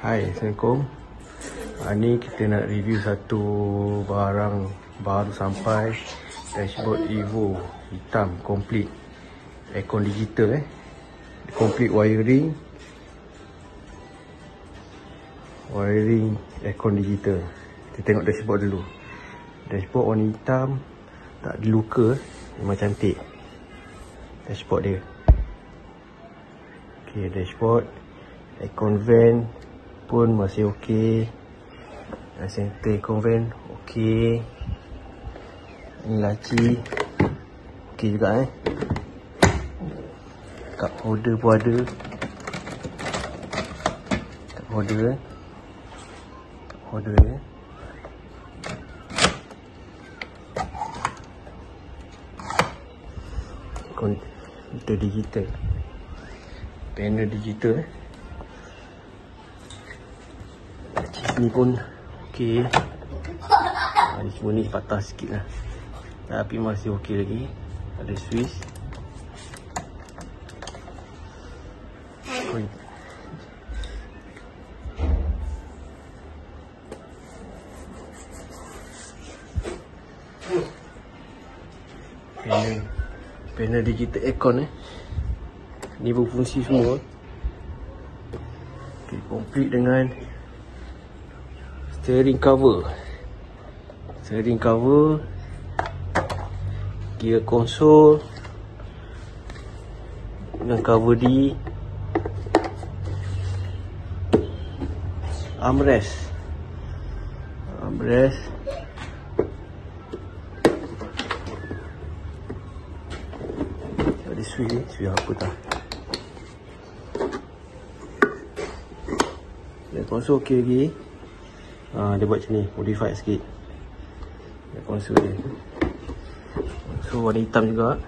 Hai, Assalamualaikum. Ni kita nak review satu barang baru sampai, dashboard Evo hitam complete, aircon digital complete wiring aircon digital. Kita tengok dashboard dulu. Dashboard warna hitam, tak ada luka, memang cantik dashboard dia. Okay, dashboard, aircon vent pun masih okey. Center aircon vent okey. Ini laci okey juga cup holder pun ada. Cup holder komputer digital, panel digital. Ni pun okey. Ni semua ni patah sikit lah, tapi masih okey lagi. Ada switch. Panel digital aircon ni berfungsi semua. Okay, complete dengan steering cover, gear console dengan cover di armrest. Ada switch apa tak? Gear console okey lagi. Dia buat macam ni, modified sikit konsol dia. So warna hitam juga,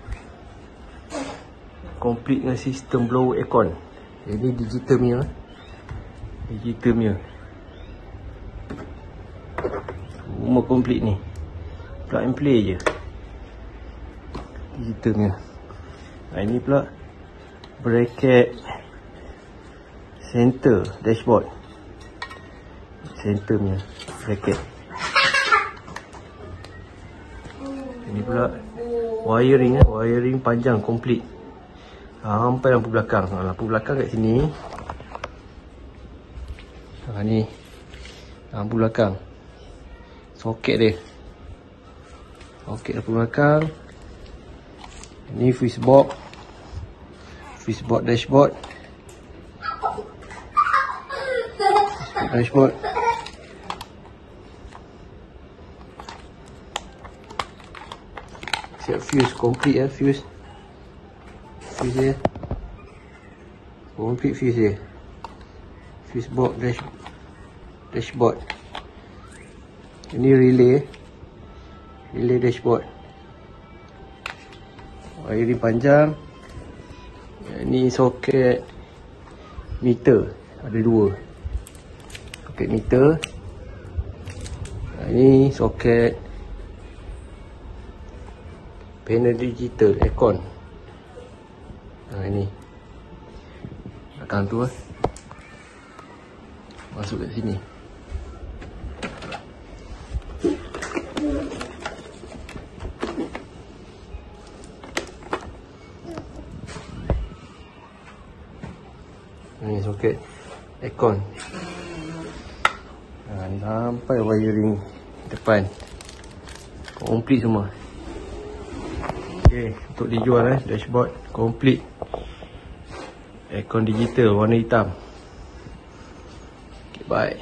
complete dengan sistem blower aircon. Ini digital punya, semua complete ni, plug and play je, digital punya. Ini pula bracket center dashboard, center punya bracket. Ini pula wiring panjang complete sampai lampu belakang. Lampu belakang kat sini. Ni lampu belakang, soket dia, soket lampu belakang. Ini fuse box dashboard. Siap fuse complete fuse dia complete, fuse box dashboard. Ini relay dashboard, wiring panjang. Ini soket meter, ada dua soket meter. Ini soket panel digital aircon. Ini belakang tu masuk kat sini. Ini soket aircon. Ni sampai wiring depan complete semua. Okay, untuk dijual dashboard complete aircon digital warna hitam. Okay, bye.